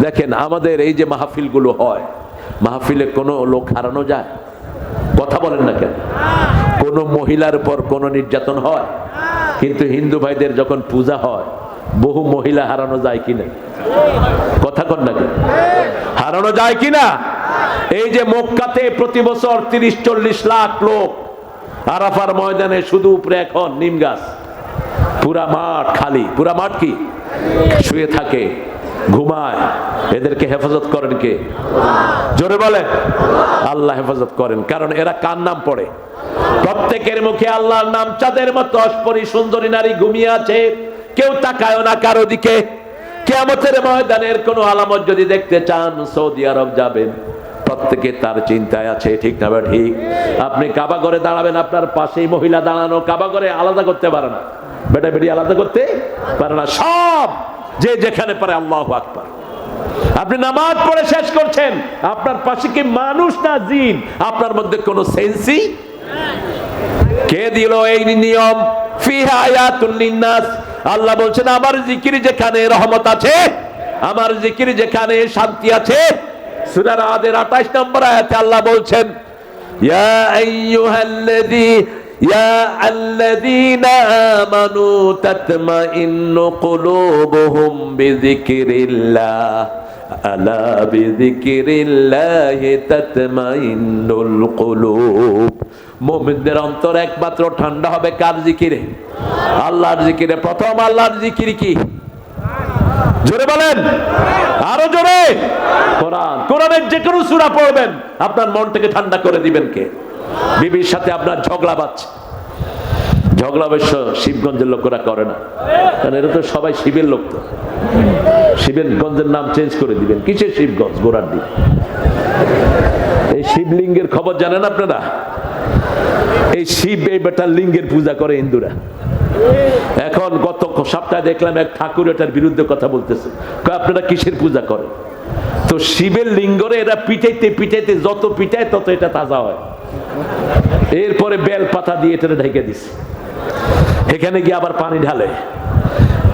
দেখেন আমাদের এই যে মাহফিলগুলো হয়, মাহফিলে কোনো লোক হারানো যায়? কথা বলেন না কেন? কোনো মহিলার উপর কোনো নির্যাতন হয়? কিন্তু হিন্দু ভাইদের যখন পূজা হয় বহু মহিলা হারানো যায় কিনা? কথা কন না কেন? হারানো যায় কিনা? এই যে মক্কাতে প্রতি বছর 30-40 লাখ লোক আরাফার ময়দানে, শুধু উপরে এখন নিম গাছ, পুরা মাঠ খালি। পুরা মাঠ কি শুয়ে থাকে, ঘুমায়। এদেরকে হেফাজত করেন কে? জোরে বলেন। আল্লাহ হেফাজত করেন। কারণ এরা কার নাম পড়ে? প্রত্যেকের মুখে আল্লাহর নাম। চাঁদের মতো অস্পরি সুন্দরী নারী ঘুমিয়ে আছে, কেউ তাকায় না কারো দিকে। কিয়ামতের ময়দানের কোন আলামত যদি দেখতে চান, সৌদি আরব যাবেন, প্রত্যেকে তার চিন্তায় আছে। ঠিক না বা ঠিক? আপনি কাবা ঘরে দাঁড়াবেন, আপনার পাশেই মহিলা দাঁড়ানো, কাবা ঘরে আলাদা করতে পারে না, বেটা বেটি আলাদা করতে পারে না, সব যে যেখানে পারে আল্লাহু আকবার। আপনি নামাজ পড়ে শেষ করছেন, আপনার পাশে কি মানুষ না জিন? আপনার মধ্যে কোনো সেন্সই? কে দিল এই নিয়ম? ফিহা আয়াতুন লিন্নাস। আল্লাহ বলছেন আমার জিকির যেখানে রহমত আছে, আমার জিকির যেখানে শান্তি আছে। সূরা রাদের 28 নম্বর আয়াতে আল্লাহ বলছেন ইয়া আল্লাযীনা আমানু তাতমাইন্নু কুলুবুহুম বিযিকরিল্লাহ আলা বিযিকরিল্লাহি তাতমাইন্নুল কুলুব। মুমিনদের অন্তর একমাত্র ঠান্ডা হবে কার জিকিরে? আল্লাহর জিকিরে। প্রথম আল্লাহর জিকির কি? জোরে বলেন, আরো জোরে। কোরআন। কোরআনের যে কোনো সূরা পড়বেন, আপনার মনটাকে ঠান্ডা করে দিবেন কে? বিবির সাথে আপনার ঝগড়া বাজছে, ঝগড়া অবশ্য শিবগঞ্জের লোকেরা করে না, কারণ এরা তো সবাই শিবের লোক। তো শিবগঞ্জের নাম চেঞ্জ করে দিবেন। কিসের শিবগঞ্জ? গোড়ার দিন। এই শিবলিঙ্গের খবর জানেন আপনারা? এই শিব, এই বেটা লিঙ্গের পূজা করে হিন্দুরা। এখন গত সপ্তাহে দেখলাম এক ঠাকুর এটার বিরুদ্ধে কথা বলতেছে, আপনারা কিসের পূজা করেন? তো শিবের লিঙ্গরে এরা পিটাইতে পিটাইতে, যত পিটায় তত এটা তাজা হয়। এরপরে বেল পাতা দিয়ে এটা ঢেকে দিছে, এখানে গিয়ে আবার পানি ঢালে।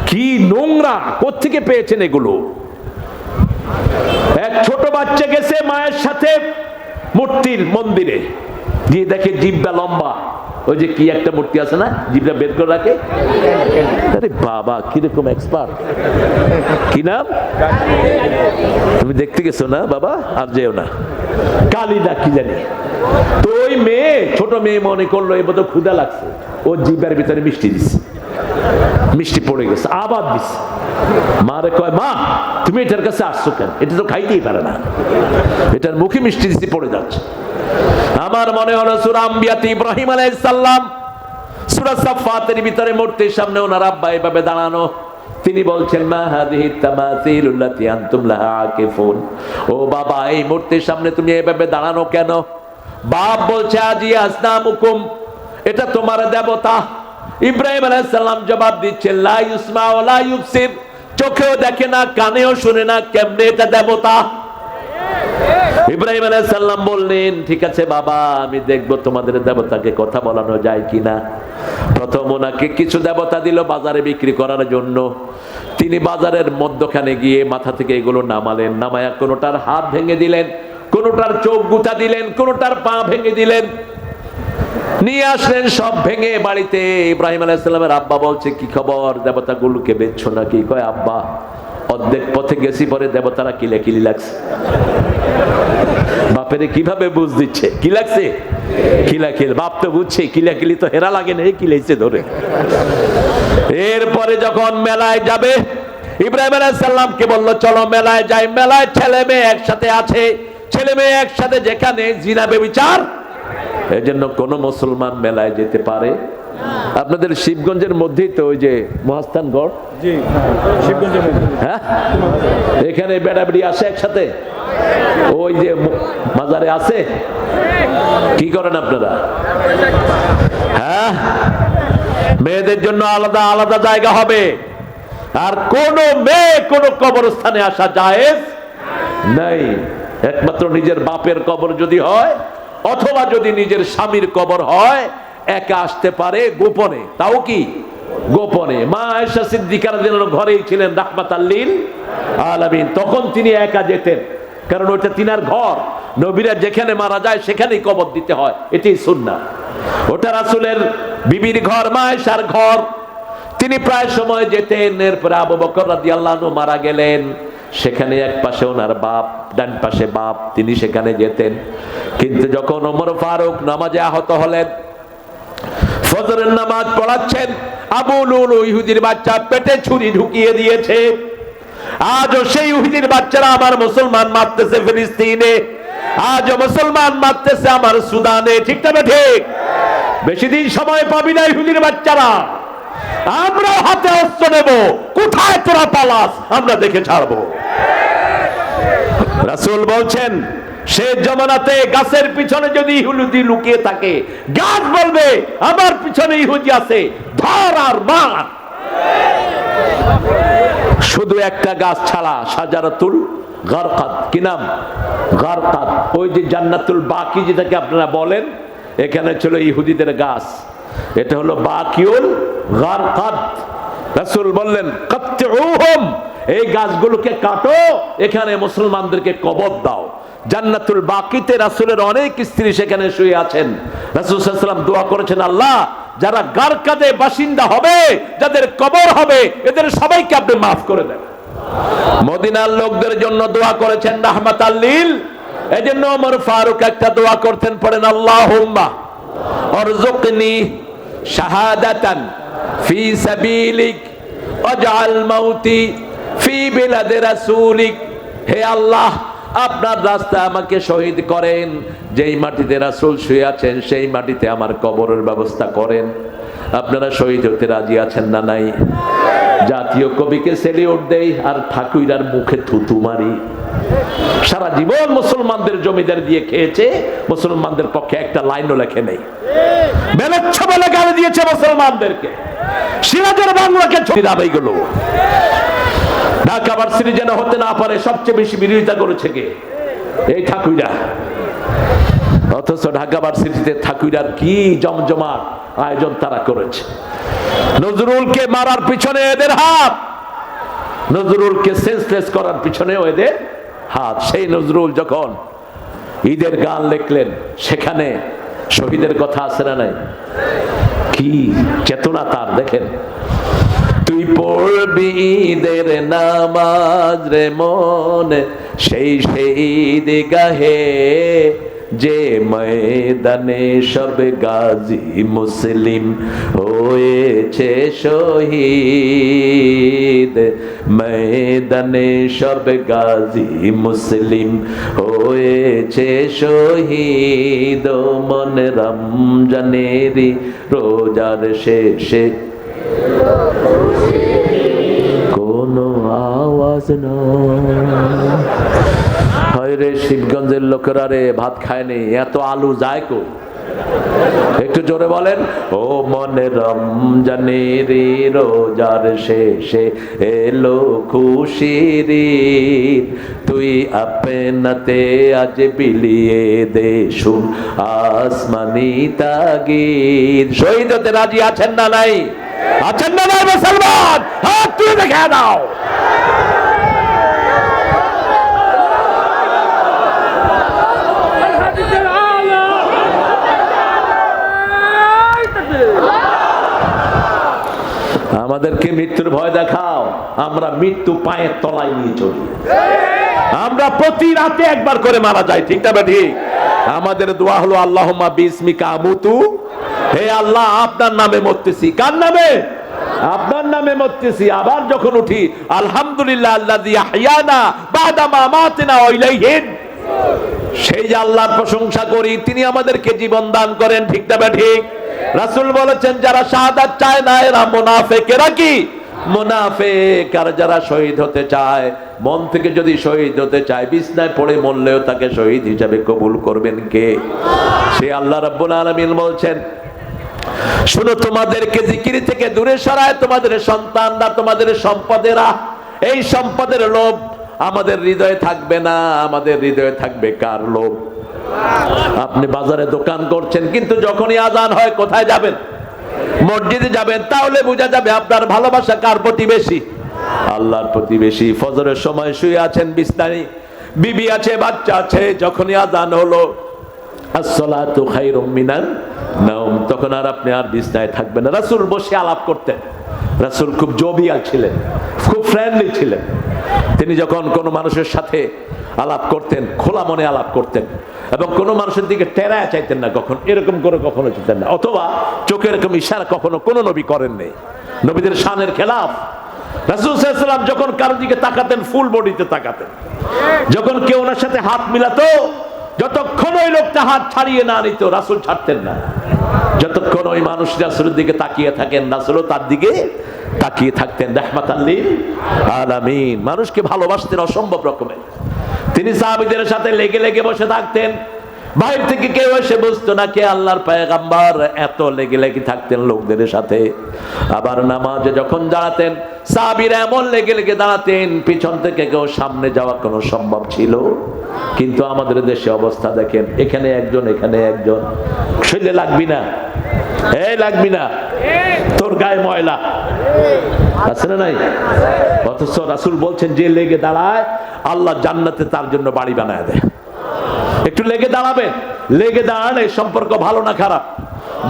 কি নোংরা! কোত্থেকে পেয়েছেন এগুলো? এক ছোট বাচ্চা গেছে মায়ের সাথে মূর্তির মন্দিরে, গিয়ে দেখে জিহ্বা লম্বা। ওই যে কি একটা মূর্তি আছে না, জিহ্বা বের করে রাখে। আরে বাবা, কিরকম এক্সপার্ট! কি নাম? তুমি দেখতে গেছো না বাবা? আর যেও না। কালী না কি জানি। তো ওই মেয়ে, ছোট মেয়ে মনে করলো এ বোধহয় ক্ষুধা লাগছে, ও জিহ্বার ভিতরে মিষ্টি দিচ্ছে, মিষ্টি পড়ে গেছে, আবার দিচ্ছে। মারে কয়, মা তুমি এটার কাছে আসছো কেন? এটা তো খাইতেই পারে না, এটার মুখে মিষ্টি দিচ্ছি, পড়ে যাচ্ছে। আমার মনে হলো সূরা আম্বিয়াতে ইব্রাহিম আলাইহিস সালাম, সূরা সাফফাতের ভিতরে মূর্তির সামনে ওনার আব্বা এভাবে দাঁড়ানো। তিনি বলছেন মা হাযিহি তামাসিলুল্লাতী আনতুম লাহা আকিফুন। ও বাবা, এই মূর্তির সামনে তুমি এভাবে দাঁড়ানো কেন? বাপ বলছে আজি আসনামুকুম, এটা তোমার দেবতা। ইব্রাহিম আলাইহিস সালাম জবাব দিচ্ছেন লা ইউসমা ওয়া লা ইউবসির, চোখেও দেখে না, কানেও শুনে না, কেমনে এটা দেবতা? ইব্রাহিম আলাইহিস সালাম বললেন ঠিক আছে বাবা, আমি দেখব তোমাদের দেবতাকে কথা বলানো যায় কিনা। প্রথম ওনাকে কিছু দেবতা দিল বাজারে বিক্রি করার জন্য। তিনি বাজারের মধ্যখানে গিয়ে মাথা থেকে এগুলো নামালেন, নামায়া কোনোটার হাত ভেঙে দিলেন, কোনোটার চোখ গুতা দিলেন, কোনোটার পা ভেঙে দিলেন, নিয়ে আসলেন সব ভেঙে বাড়িতে। ইব্রাহিম আলাইহিস সালামের আব্বা বলছে কি খবর, দেবতাগুলোকে বেচছো নাকি? কয় আব্বা অর্ধেক পথে গেছি, পরে দেবতারা কিলাকিলি লাগছে। বাপেরে কিভাবে বুঝ দিচ্ছে কি লাগছে? কিলাকিল। বাপ তো বুঝছে, কিলাকিলি তো হেরা লাগে না, কিলাইছে ধরে। এরপরে যখন মেলায় যাবে, ইব্রাহিম আলাইহিস সালামকে বলল চলো মেলায় যাই। মেলায় ছেলে মেয়ে একসাথে আছে, ছেলে মেয়ে একসাথে যেখানে জিনা ব্যভিচার। এজন্য কোন মুসলমান মেলায় যেতে পারে? আপনাদের শিবগঞ্জের মধ্যেই তো ওই যে মহাস্থানগড়, হ্যাঁ, এখানে বেড়াবেড়ি আসে একসাথে, ওই যে বাজারে আছে। কি করেন আপনারা? হ্যাঁ, মেয়েদের জন্য আলাদা আলাদা জায়গা হবে, আর কোন মেয়ে কোন কবরস্থানে আসা জায়েজ নাই। একমাত্র নিজের বাপের কবর যদি হয়, অথবা যদি নিজের স্বামীর কবর হয়, একা আসতে পারে গোপনে, তাও কি গোপনে। মা আয়েশা সিদ্দিকা রাদিয়াল্লাহু আনহা ঘরেই ছিলেন রাহমাতাল লিল আলামিন। তখন তিনি একা যেতেন, কারণ ওটা তিনার ঘর। নবীরা যেখানে মারা যায় সেখানেই কবর দিতে হয়, এটাই সুন্নাহ। ওটা রাসূলের বিবির ঘর, মা আয়েশার ঘর। তিনি প্রায় সময় যেতেন। এরপরে আবু বকর রাদিয়াল্লাহু আনহু মারা গেলেন, সেখানে এক পাশে ওনার বাপ, ডান পাশে বাপ, তিনি সেখানে যেতেন। কিন্তু যখন ওমর ফারুক নামাজে আহত হলেন, ফজরের নামাজ পড়াচ্ছেন, আবু লুলু ইহুদির বাচ্চা পেটে ছুরি ঢুকিয়ে দিয়েছে। আজও সেই ইহুদির বাচ্চারা আমার মুসলমান মারতেছে ফিলিস্তিনে, আজও মুসলমান মারতেছে আমার সুদানে। ঠিক না ঠিক? বেশি দিন সময় পাবি না ইহুদির বাচ্চারা। আমরা হাতে অস্ত্র নেব, কোথায় তোরা পালাস, আমরা দেখে ছাড়বো। রাসূল বলছেন, সে জামানাতে গাছের পিছনে যদি ইহুদি লুকিয়ে থাকে, গাছ বলবে আমার পিছনে ইহুদি আছে, ধর আর মার। শুধু একটা গাছ ছাড়া, শাজারাতুল গারকাদ। কি নাম? গারকাদ। ওই যে জান্নাতুল বাকি যেটাকে আপনারা বলেন, এখানে ছিল ইহুদিদের গাছ, এটা হলো বাকিউল গারকাদ। রাসূল বললেন, কাত্তুহুম, এই গাছগুলোকে কাটো, এখানে মুসলমানদেরকে কবর দাও। জান্নাতুল বাকিতে রাসূলের অনেক স্ত্রী সেখানে শুয়ে আছেন। রাসূল সাল্লাল্লাহু আলাইহি ওয়াসাল্লাম দোয়া করেছেন, আল্লাহ যারা গারকাদে বাসিন্দা হবে, যাদের কবর হবে, এদের সবাইকে আপনি মাফ করে দেন। মদিনার লোকদের জন্য দোয়া করেছেন রাহমাতাল লিল। এজন্য ওমর ফারুক একটা দোয়া করতেন, পড়েন, আল্লাহুম্মা আরযুকনি শাহাদাতান ফি সাবিলিক ওয়াজআল মাউতি ফি বিলাদি রাসূলিক। হে আল্লাহ, আপনার রাস্তায় আমাকে শহীদ করেন। যেই মাটিতে রাসূল শুয়ে আছেন সেই মাটিতে আমার কবরের ব্যবস্থা করেন। আপনারা শহীদ হতে রাজি আছেন না নাই? জাতীয় কবিকে সেলিউট দেই আর ঠাকুরার মুখে থুতু মারি। সারা জীবন মুসলমানদের জমিদার দিয়ে খেয়েছে, মুসলমানদের পক্ষে একটা লাইনও লেখে নেই। বেলচ্ছ বলে গালি দিয়েছে মুসলমানদেরকে। সিরাজের বাংলাকে ছড়িয়ে গেল। ঢাকা ভার্সিটি যেন হতে না পারে সবচেয়ে বেশি বিরোধিতা করেছে কে? এই ঠাকুরা। অথচ ঢাকা ভার্সিটিতে ঠাকুরার কি জমজমাট আয়োজন তারা করেছে। নজরুলকে মারার পিছনে এদের হাত, নজরুলকে সেন্সলেস করার পিছনেও এদের হাত। সেই নজরুল যখন ঈদের গান লিখলেন, সেখানে শহীদের কথা আছে না নাই? কি চেতনা তার, দেখেন। তুই পড়বি ঈদের নামাজ রে মন, সেই শহীদ গাহে, যে ময়দানে সব গাজী মুসলিম হয়েছে শহীদ, ময়দানে সব গাজী মুসলিম হয়েছে শহীদ। মন রমজানেরই রোজার শেষে কোনো আওয়াজ নয় রে। শিবগঞ্জের লোকেরা রে ভাত খায়নি, এত আলু যায় কই? একটু জোরে বলেন। ও মনে রমজানের রোজার শেষে এলো খুশির ঈদ, তুই আপনাতে আজ বিলিয়ে দে শুন আসমানি তাগিদ। শহীদ হতে রাজি আছেন না নাই? আছেন না নাই মুসলমান? হাত তুলে দেখে দাও। আমাদেরকে মৃত্যুর ভয় দেখাও, আমরা মৃত্যু পায়ের তলায় নিয়ে চলি। আমরা প্রতি রাতে একবার করে মারা যাই, ঠিক না ঠিক? আমাদের দোয়া হলো আল্লাহুম্মা বিসমিকা আমুতু, হে আল্লাহ আপনার নামে মরতেছি। কার নামে? আপনার নামে মরতেছি। আবার যখন উঠি আলহামদুলিল্লাহ আল্লাযী আহইয়ানা বাদা মা আমাতিনা ওয়া ইলাইহিন, সেই যে আল্লাহর প্রশংসা করি, তিনি আমাদেরকে জীবন দান করেন, ঠিক না ঠিক? রাসূল বলেছেন, যারা শাহাদাত চায় না এরা মুনাফিক। এরা কি? মুনাফিক। আর যারা শহীদ হতে চায়, মন থেকে যদি শহীদ হতে চায়, বিছনায় পড়ে মরলেও তাকে শহীদ হিসাবে কবুল করবেন কে? সে আল্লাহ রাব্বুল আলামিন বলছেন, শুনো, তোমাদেরকে জিকির থেকে দূরে সরায় তোমাদের সন্তানরা, তোমাদের সম্পদেরা। এই সম্পদের লোভ আমাদের হৃদয়ে থাকবে না। আমাদের হৃদয়ে থাকবে কার লোভ? আপনি বাজারে দোকান করছেন, কিন্তু যখনই আজান হয় কোথায় যাবেন? মসজিদে যাবেন, তাহলে বোঝা যাবে আপনার ভালোবাসা কার প্রতি বেশি। আল্লাহর প্রতি বেশি। ফজরের সময় শুয়ে আছেন বিছানায়, বিবি আছে, বাচ্চা আছে, যখনই আযান হলো আসসালাতু খায়রুম মিনান নাওম, তখন আর আপনি আর বিছানায় থাকবেন না। রাসূল বসে আলাপ করতেন। রাসূল খুব জোভিয়াল ছিলেন, খুব ফ্রেন্ডলি ছিলেন। তিনি যখন কোনো মানুষের সাথে আলাপ করতেন, খোলা মনে আলাপ করতেন, এবং কোনো মানুষের দিকে টেরায় চাইতেন না, কখন এরকম করে কখনো চাইতেন না, অথবা চোখে এরকম ইশারা কখনো কোনো নবী করেননি। নবীদের শানের খেলাফ। রাসূল সাল্লাল্লাহু আলাইহি ওয়াসাল্লাম যখন কারোর দিকে তাকাতেন, ফুল বডিতে তাকাতেন। যখন কেউ ওনার সাথে হাত মিলাতো, যতক্ষণ ওই লোকটা হাত ছাড়িয়ে না নিত, রাসূল ছাড়তেন না। যতক্ষণ ওই মানুষ রাসূলের দিকে তাকিয়ে থাকেন, রাসূলও তার দিকে তাকিয়ে থাকতেন। রাহমাতাল লিল আলামিন। মানুষকে ভালোবাসতেন অসম্ভব রকমের। তিনি সাহাবীদের সাথে লেগে লেগে বসে থাকতেন। বাইরে থেকে কেউ এসে বুঝতো না কে আল্লাহর পয়গম্বর, এত লেগে লেগে থাকতেন লোকদের সাথে। আবার নামাজে যখন দাঁড়াতেন, সাহাবীরা এমন লেগে লেগে দাঁড়াতেন, পিছন থেকে কেউ সামনে যাওয়া কোনো সম্ভব ছিল। কিন্তু আমাদের দেশে অবস্থা দেখেন, এখানে একজন, এখানে একজন, শরীরে লাগবি না, এই লাগবি না, তোর গায়ে ময়লা আছে না নাই? অথচ রাসূল বলছেন, যে লেগে দাঁড়ায় আল্লাহ জান্নাতে তার জন্য বাড়ি বানায় দেয়। একটু লেগে দাঁড়াবেন। লেগে দাঁড়ালে সম্পর্ক ভালো না খারাপ?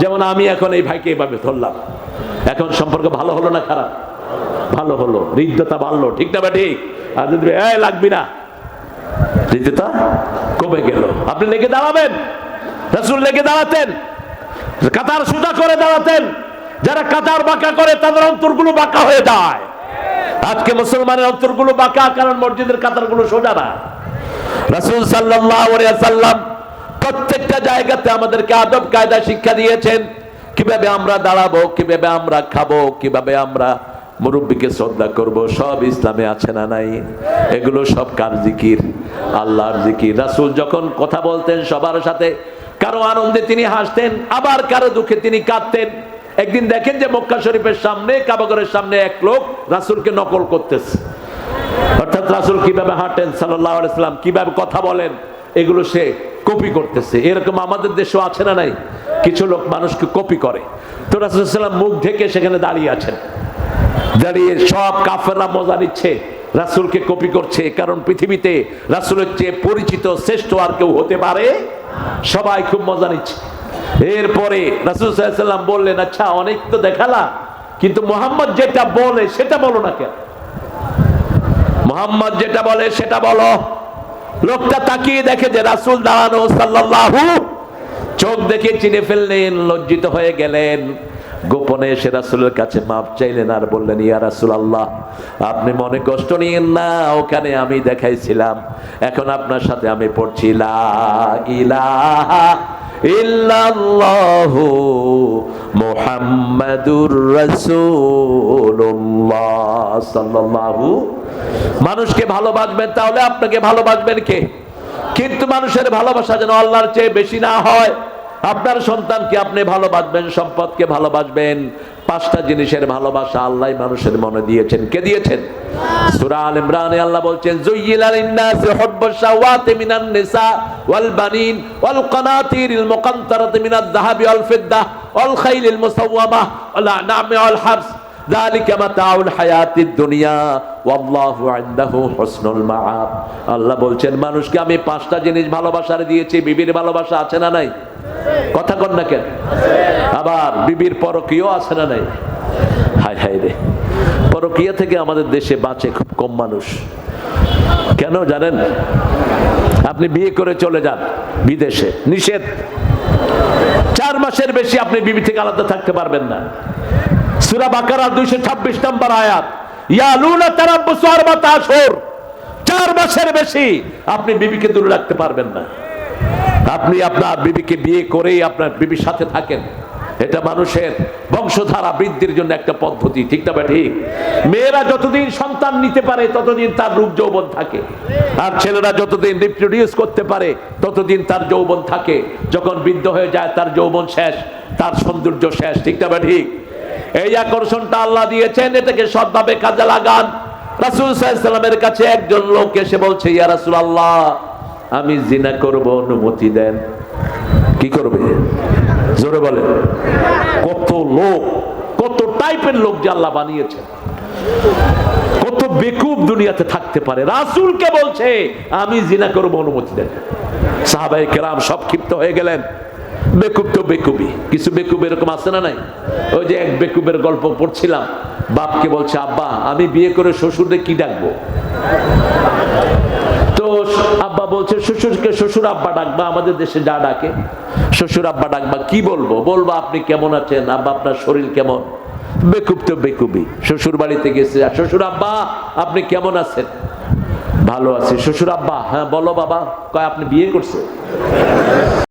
যেমন আমি এখন এই ভাইকে এইভাবে ধরলাম, এখন সম্পর্ক ভালো হলো না খারাপ? ভালো হলো, হৃদ্যতা বাড়লো, ঠিক না? ঠিক। আর যদি এই লাগবি না, হৃদ্যতা কমে গেল। আপনি লেগে দাঁড়াবেন। রাসূল লেগে দাঁড়াতেন, কাতার সোজা করে দাঁড়াতেন। যারা কাতার বাঁকা করে তাদের অন্তরগুলো বাঁকা হয়ে যায়। আজকে মুসলমানের অন্তরগুলো বাঁকা, কারণ মসজিদের কাতারগুলো সোজা না। রাসূল সাল্লাল্লাহু আলাইহি ওয়াসাল্লাম প্রত্যেকটা জায়গাতে আমাদেরকে আদব কায়দা শিক্ষা দিয়েছেন। কিভাবে আমরা দাঁড়াবো, কিভাবে আমরা খাবো, কিভাবে আমরা মুরব্বীকে শ্রদ্ধা করব, সব ইসলামে আছে না নাই? এগুলো সব কার জিকির? আল্লাহর জিকির। রাসূল যখন কথা বলতেন সবার সাথে, কারো আনন্দে তিনি হাসতেন, আবার কারো দুঃখে তিনি কাঁদতেন। একদিন দেখেন যে মক্কা শরীফের সামনে, কাবা ঘরের সামনে এক লোক রাসূলকে নকল করতেছে। অর্থাৎ রাসূল কিভাবে হাঁটেন সাল্লাল্লাহু আলাইহি ওয়াসাল্লাম, কিভাবে কথা বলেন, এগুলো সে কপি করতেছে। এরকম আমাদের দেশেও আছে না নাই? কিছু লোক মানুষকে কপি করে। তো রাসূল সাল্লাল্লাহু আলাইহি ওয়াসাল্লাম মুখ ঢেকে সেখানে দাঁড়িয়ে আছেন। দাঁড়িয়ে সব কাফেররা মজা নিচ্ছে, রাসূলকে কপি করছে। কারণ পৃথিবীতে রাসূলের চেয়ে পরিচিত শ্রেষ্ঠ আর কেউ হতে পারে? সবাই খুব মজা নিচ্ছে। এরপরে রাসূল সাল্লাল্লাহু আলাইহি ওয়াসাল্লাম বললেন, আচ্ছা অনেক তো দেখালা, কিন্তু মুহাম্মদ যেটা বলে সেটা বলো না কেন? মুহাম্মদ যেটা বলে সেটা বলো। লোকটা তাকিয়ে দেখে যে রাসূল দাঁড়ানো সাল্লাল্লাহু, চোখ দেখে চিনে ফেললেন, লজ্জিত হয়ে গেলেন। গোপনে এসে রাসূলের কাছে মাপ চাইলেন আর বললেন, ইয়া রাসূলুল্লাহ, আপনি মনে কষ্ট নিয়েন না, ওখানে আমি দেখাইছিলাম, এখন আপনার সাথে আমি পড়ছি লা ইলাহা ইল্লাল্লাহু মুহাম্মাদুর রাসূলুল্লাহ সাল্লাল্লাহু। মানুষকে ভালোবাসবেন, তাহলে আপনাকে ভালোবাসবেন কে? কিন্তু মানুষের ভালোবাসা যেন আল্লাহর চেয়ে বেশি না হয়। আপনার সন্তানকে আপনি ভালোবাসবেন, সম্পদকে ভালোবাসবেন। পাঁচটা জিনিসের ভালোবাসা আল্লাহ মানুষের মনে দিয়েছেন। কে দিয়েছেন? সূরা আল ইমরানে আল্লাহ বলছেন, যুয়্যিনা লিন-নাসি হুব্বুশ শাওয়াতি মিনান নিসা ওয়াল বানিন ওয়াল কানাতিরিল মুকান্তারাতি মিনাদ যাহাবি ওয়াল ফিদ্দা ওয়াল খাইলিল মুসাওয়ামাহ ওয়াল আ'নামি ওয়াল হারস যালিকা মাতাউল হায়াতিদ দুনিয়া ওয়াল্লাহু ইনদাহু হুসনুল মাআব। আল্লাহ বলছেন, মানুষকে আমি পাঁচটা জিনিস ভালোবাসার দিয়েছি। বিবির ভালোবাসা আছে না নাই? কথা কন না কেন? আবার বিবির পরকীয় আছে না নাই? হায় হায় রে, পরকীয়া থেকে আমাদের দেশে বাঁচে খুব কম মানুষ। কেন জানেন? আপনি বিয়ে করে চলে যান বিদেশে, নিষেধ, 4 মাসের বেশি আপনি বিবি থেকে আলাদা থাকতে পারবেন না। সূরা বাকারা 226 নম্বর আয়াত, ইয়ালুনা তারাব্বুসু আরবাতা আশহুর, 4 মাসের বেশি আপনি বিবিকে দূরে রাখতে পারবেন না। আপনি আপনার বিবিকে বিয়ে করেই আপনার বিবির সাথে থাকেন, এটা মানুষের বংশধারা বৃদ্ধির জন্য একটা পদ্ধতি, ঠিক না ঠিক? মেয়েরা যতদিন সন্তান নিতে পারে ততদিন তার রূপ যৌবন থাকে, আর ছেলেরা যতদিন রিপ্রোডিউস করতে পারে ততদিন তার যৌবন থাকে। যখন বৃদ্ধ হয়ে যায় তার যৌবন শেষ, তার সৌন্দর্য শেষ, ঠিক না ঠিক? এই আকর্ষণটা আল্লাহ দিয়েছেন, এটাকে সৎভাবে কাজে লাগান। রাসূল সাল্লাল্লাহু আলাইহি ওয়াসাল্লামের কাছে একজন লোক এসে বলছে, ইয়া রাসূলুল্লাহ, আমি জিনা করব, অনুমতি দেন। কি করবে? জোরে বলে, কত লোক, কত টাইপের লোক যে আল্লাহ বানিয়েছে, কত বেকুব দুনিয়াতে থাকতে পারে। রাসূলকে বলছে আমি জিনা করব, অনুমতি দেন। সাহাবায়ে কেরাম সব ক্ষিপ্ত হয়ে গেলেন। বেকুব তো বেকুবই, কিছু বেকুব এরকম আছে না নাই? ওই যে এক বেকুবের গল্প পড়ছিলাম, বাপকে বলছে আব্বা আমি বিয়ে করে শ্বশুরকে কি ডাকবো? তো আব্বা বলছে শ্বশুরকে শ্বশুর আব্বা ডাকবা, আমাদের দেশে যা ডাকে শ্বশুর আব্বা ডাকবা। কি বলবো? বলবো আপনি কেমন আছেন আব্বা, আপনার শরীর কেমন? বেকুব তো বেকুবই, শ্বশুর বাড়িতে গেছে, শ্বশুর আব্বা আপনি কেমন আছেন? ভালো আছি। শ্বশুর আব্বা হ্যাঁ বলো বাবা। কয় আপনি বিয়ে করছে?